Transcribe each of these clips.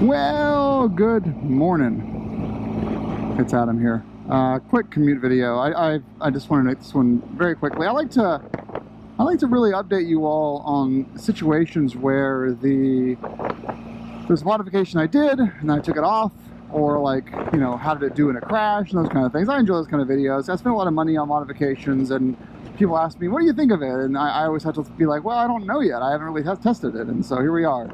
Well, good morning. It's Adam here. Quick commute video. I just want to make this one very quickly. I like to really update you all on situations where there's a modification I did and I took it off, or like, you know, how did it do in a crash and those kind of things. I enjoy those kind of videos. I spent a lot of money on modifications, and people ask me, what do you think of it? And I always have to be like, well, I don't know yet. I haven't really tested it. And so here we are.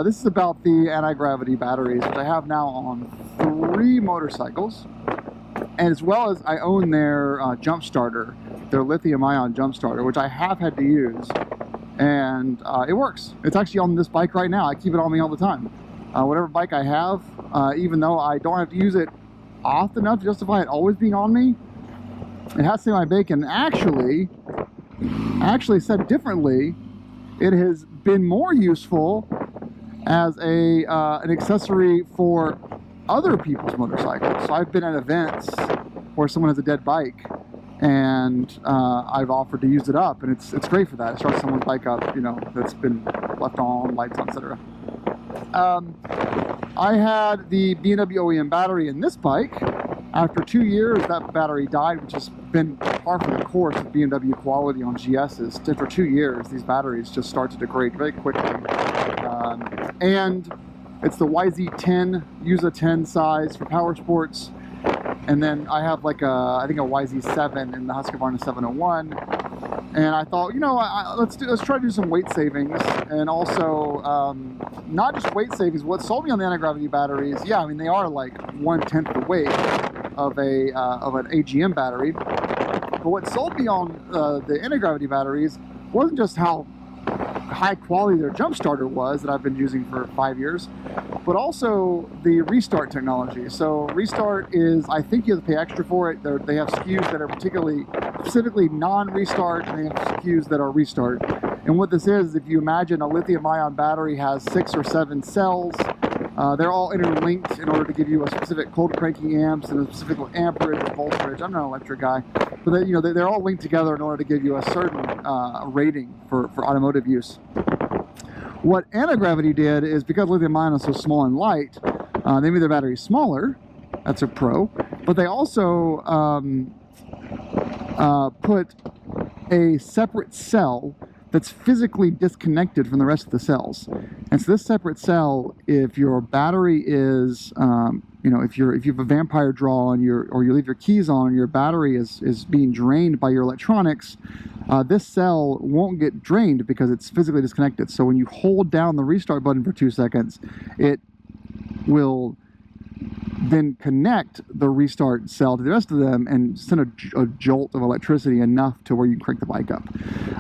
This is about the anti-gravity batteries, which I have now on 3 motorcycles. And as well as I own their jump starter, their lithium-ion jump starter, which I have had to use. And it works. It's actually on this bike right now. I keep it on me all the time. Whatever bike I have, even though I don't have to use it often enough to justify it always being on me, it has to my bacon. Actually said differently, it has been more useful as an accessory for other people's motorcycles. So I've been at events where someone has a dead bike, and I've offered to use it up, and it's great for that. It starts someone's bike up, you know, that's been left on, lights on, etc. I had the B&W OEM battery in this bike. After 2 years, that battery died, which has been par for the course of B&W quality on GS's. For 2 years, these batteries just start to degrade very quickly. And it's the YZ10, use a 10 size for power sports. And then I have like I think a YZ7 in the Husqvarna 701. And I thought, you know, let's try to do some weight savings, and also not just weight savings. What sold me on the anti-gravity batteries, yeah, I mean, they are like 1/10 the weight of an AGM battery. But what sold me on the anti-gravity batteries wasn't just how high quality their jump starter was that I've been using for 5 years, but also the restart technology. So restart is, I think you have to pay extra for it. They have SKUs that are specifically non-restart, and they have SKUs that are restart. And what this is, if you imagine a lithium-ion battery has 6 or 7 cells, they're all interlinked in order to give you a specific cold cranking amps and a specific amperage or voltage. I'm not an electric guy, but they're all linked together in order to give you a certain rating for automotive use. What anti-gravity did is, because lithium-ion is so small and light, they made their batteries smaller. That's a pro. But they also put a separate cell that's physically disconnected from the rest of the cells. And so this separate cell, if your battery is, you know, if you have a vampire draw on or you leave your keys on and your battery is being drained by your electronics, this cell won't get drained because it's physically disconnected. So when you hold down the restart button for 2 seconds, it will then connect the restart cell to the rest of them and send a jolt of electricity enough to where you can crank the bike up.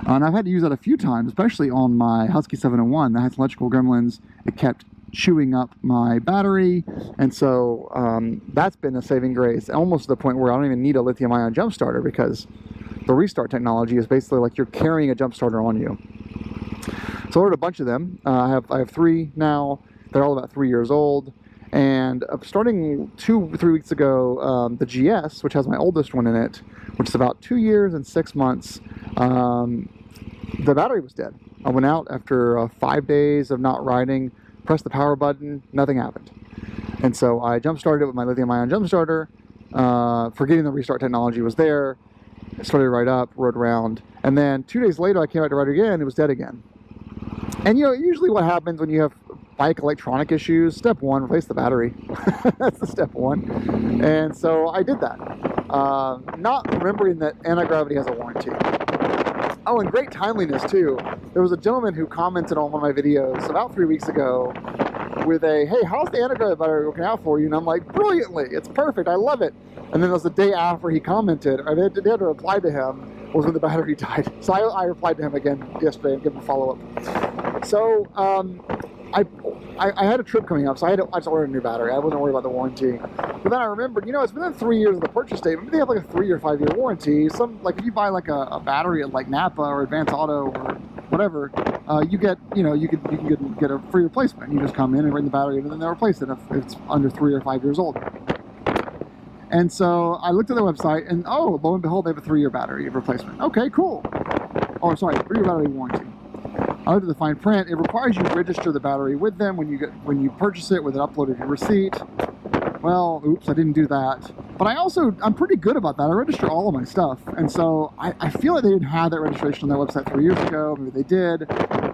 And I've had to use that a few times, especially on my Husky 701 that has electrical gremlins. It kept chewing up my battery, and so that's been a saving grace, almost to the point where I don't even need a lithium-ion jump starter, because the restart technology is basically like you're carrying a jump starter on you. So I ordered a bunch of them. I have 3 now. They're all about 3 years old. And starting 2 or 3 weeks ago, the GS, which has my oldest one in it, which is about 2 years and 6 months, the battery was dead. I went out after 5 days of not riding, pressed the power button, nothing happened. And so I jump started it with my lithium-ion jump starter, forgetting the restart technology was there. I started right up, rode around, and then 2 days later I came out to ride again, it was dead again. And you know, usually what happens when you have bike electronic issues, step 1, replace the battery. That's the step 1. And so I did that, not remembering that anti-gravity has a warranty. Oh, and great timeliness too. There was a gentleman who commented on one of my videos about 3 weeks ago with a, hey, how's the anti-gravity battery working out for you? And I'm like, brilliantly, it's perfect, I love it. And then it was the day after he commented, I had to reply to him, was when the battery died. So I replied to him again yesterday and gave him a follow-up. So I had a trip coming up, so I just ordered a new battery. I wasn't worried about the warranty. But then I remembered, you know, it's within 3 years of the purchase date. Maybe they have like a 3 or 5 year warranty. Like if you buy like a battery at like Napa or Advance Auto or whatever, you get, you know, you can get a free replacement. You just come in and bring the battery in, and then they replace it if it's under 3 or 5 years old. And so I looked at their website, and oh, lo and behold, they have a 3 year battery replacement. Okay, cool. Oh, sorry, 3 year battery warranty. I looked at the fine print. It requires you to register the battery with them when you purchase it with an upload of your receipt. Well, oops, I didn't do that. But I'm pretty good about that. I register all of my stuff. And so I feel like they didn't have that registration on their website 3 years ago. Maybe they did.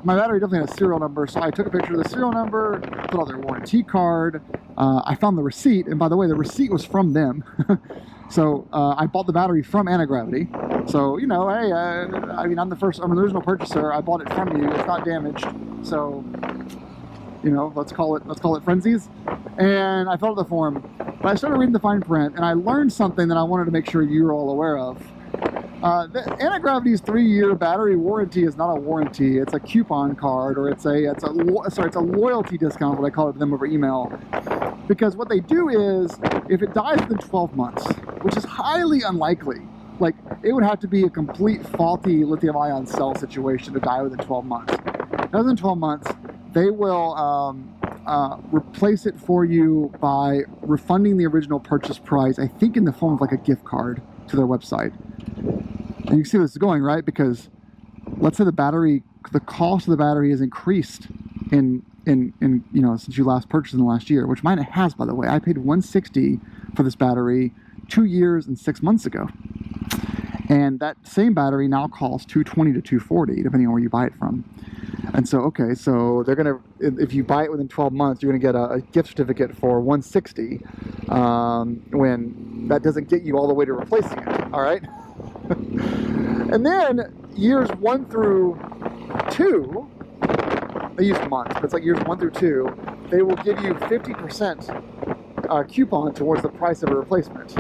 My battery definitely had a serial number, so I took a picture of the serial number, put on their warranty card. I found the receipt, and by the way, the receipt was from them. So I bought the battery from AntiGravity. So, you know, hey, I mean, I'm the original purchaser. I bought it from you. It's not damaged. So, you know, let's call it frenzies. And I filled out the form. But I started reading the fine print, and I learned something that I wanted to make sure you're all aware of. The AntiGravity's 3-year battery warranty is not a warranty. It's a coupon card, or it's a loyalty discount, what I call it to them over email. Because what they do is, if it dies within 12 months, which is highly unlikely, like it would have to be a complete faulty lithium-ion cell situation to die within 12 months. Within 12 months, they will replace it for you by refunding the original purchase price, I think in the form of like a gift card to their website. And you can see where this is going, right? Because let's say the cost of the battery has increased in you know, since you last purchased in the last year, which mine has, by the way. I paid $160 for this battery 2 years and 6 months ago. And that same battery now costs $220 to $240, depending on where you buy it from. And so, okay, so they're gonna, if you buy it within 12 months, you're gonna get a gift certificate for $160, when that doesn't get you all the way to replacing it, all right? And then years 1 through 2, they use months, but it's like years 1 through 2, they will give you 50% coupon towards the price of a replacement.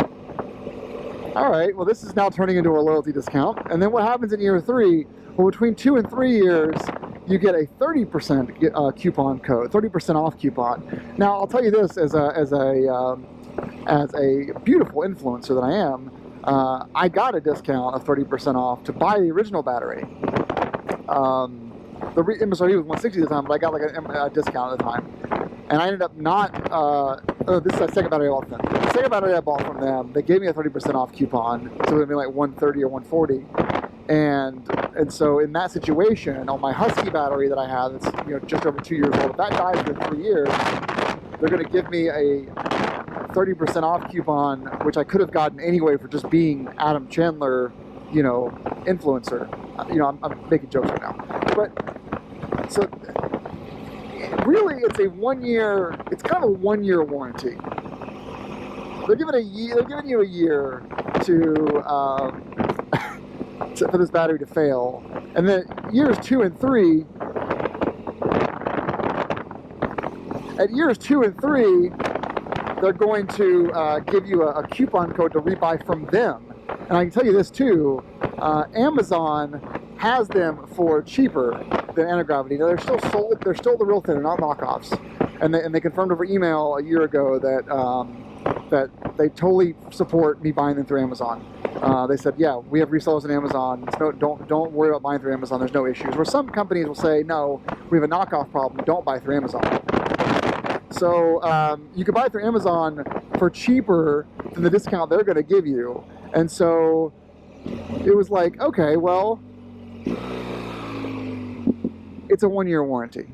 All right, well, this is now turning into a loyalty discount. And then what happens in year 3? Well, between 2 and 3 years, you get a 30% coupon code, 30% off coupon. Now, I'll tell you this, as a beautiful influencer that I am, I got a discount of 30% off to buy the original battery. The MSRP was $160 at the time, but I got like a discount at the time. And I ended up not, this is the second battery I bought from them. The second battery I bought from them, they gave me a 30% off coupon, so it would be like $130 or $140. And so in that situation, on my Husky battery that I have, that's, you know, just over 2 years old, if that dies within 3 years, they're going to give me a 30% off coupon, which I could have gotten anyway for just being Adam Chandler, you know, influencer. You know, I'm making jokes right now. But, so, really, it's a 1 year, it's kind of a 1 year warranty. They're giving you a year to, for this battery to fail. And then years 2 and 3, at years 2 and 3, they're going to give you a coupon code to rebuy from them. And I can tell you this too, Amazon has them for cheaper than AntiGravity. Now, they're still sold, they're still the real thing, they're not knockoffs. And they confirmed over email a year ago that they totally support me buying them through Amazon. They said, yeah, we have resellers on Amazon. So don't worry about buying through Amazon. There's no issues. Where some companies will say, no, we have a knockoff problem. Don't buy through Amazon. So you can buy through Amazon for cheaper than the discount they're going to give you. And so it was like, okay, well, it's a 1 year warranty,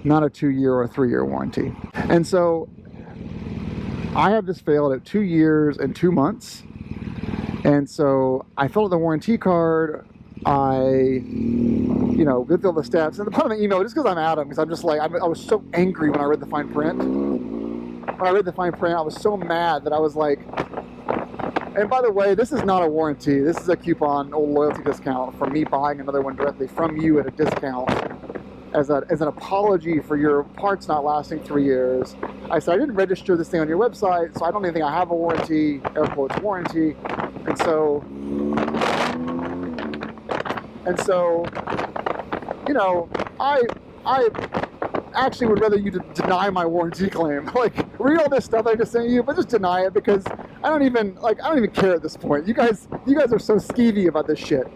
not a 2 year or a 3 year warranty. And so I have this failed at 2 years and 2 months. And so I filled out the warranty card. I, you know, did all the steps. And the part of the email, just because I'm Adam, because I'm just like, I was so angry when I read the fine print. When I read the fine print, I was so mad that I was like, and by the way, this is not a warranty. This is a coupon or loyalty discount for me buying another one directly from you at a discount as an apology for your parts not lasting 3 years. I said, I didn't register this thing on your website, so I don't even think I have a warranty, air quotes, warranty. And so, you know, I actually would rather you deny my warranty claim. Like, read all this stuff I just sent you, but just deny it, because I don't even care at this point. You guys are so skeevy about this shit.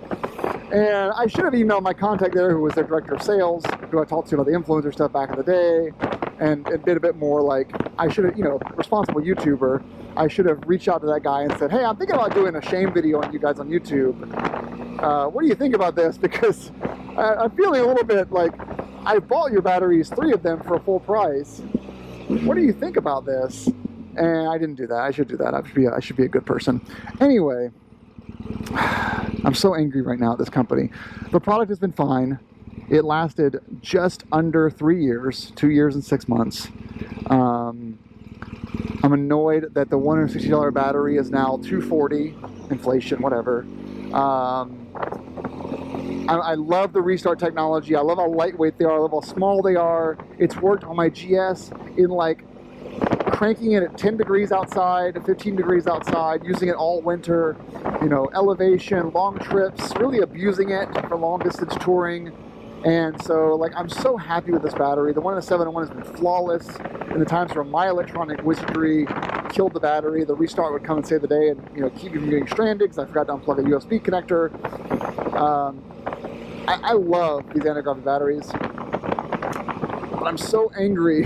And I should have emailed my contact there, who was their director of sales, who I talked to about the influencer stuff back in the day, and did a bit more like, I should have, you know, responsible YouTuber, I should have reached out to that guy and said, hey, I'm thinking about doing a shame video on you guys on YouTube. What do you think about this? Because I'm feeling a little bit like, I bought your batteries, 3 of them, for a full price. What do you think about this? And I didn't do that. I should do that. I should be a good person. Anyway, I'm so angry right now at this company. The product has been fine. It lasted just under 3 years, 2 years and 6 months. I'm annoyed that the $160 battery is now $240, inflation, whatever. I love the restart technology. I love how lightweight they are. I love how small they are. It's worked on my GS in like cranking it at 10 degrees outside, 15 degrees outside, using it all winter, you know, elevation, long trips, really abusing it for long distance touring. And so, like, I'm so happy with this battery. The 1 in the 701 has been flawless. In the times where my electronic wizardry killed the battery, the restart would come and save the day and, you know, keep you from getting stranded because I forgot to unplug a USB connector. I love these anti-gravity batteries, but I'm so angry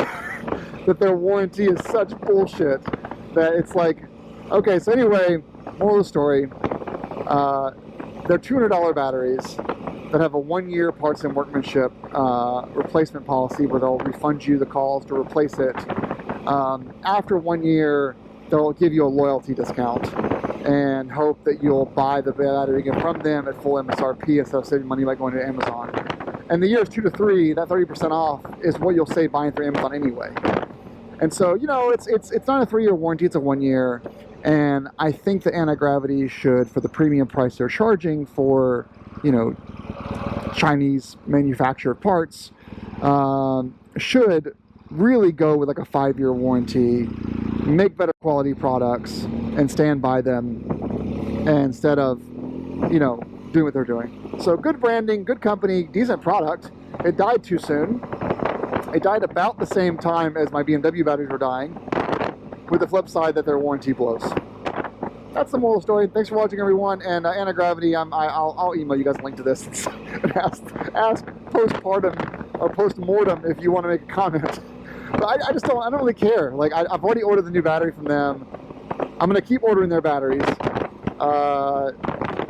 that their warranty is such bullshit that it's like, okay, so anyway, moral of the story, they're $200 batteries that have a 1-year parts and workmanship replacement policy where they'll refund you the cost to replace it. After 1 year, they'll give you a loyalty discount and hope that you'll buy the battery again from them at full MSRP instead of saving money by going to Amazon. And the years 2 to 3, that 30% off is what you'll save buying through Amazon anyway. And so, you know, it's not a 3-year warranty, it's a 1 year. And I think that AntiGravity should, for the premium price they're charging for, you know, Chinese manufactured parts, should really go with like a 5-year warranty, make better quality products, and stand by them instead of, you know, doing what they're doing. So good branding, good company, decent product. It died too soon. It died about the same time as my BMW batteries were dying, with the flip side that their warranty blows. That's the moral story. Thanks for watching, everyone. And AntiGravity, I'll email you guys a link to this and ask postpartum or post-mortem if you want to make a comment. But I don't really care. Like, I've already ordered the new battery from them. I'm going to keep ordering their batteries.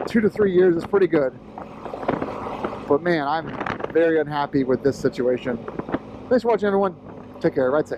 2 to 3 years is pretty good. But man, I'm very unhappy with this situation. Thanks for watching, everyone. Take care. Ride safe.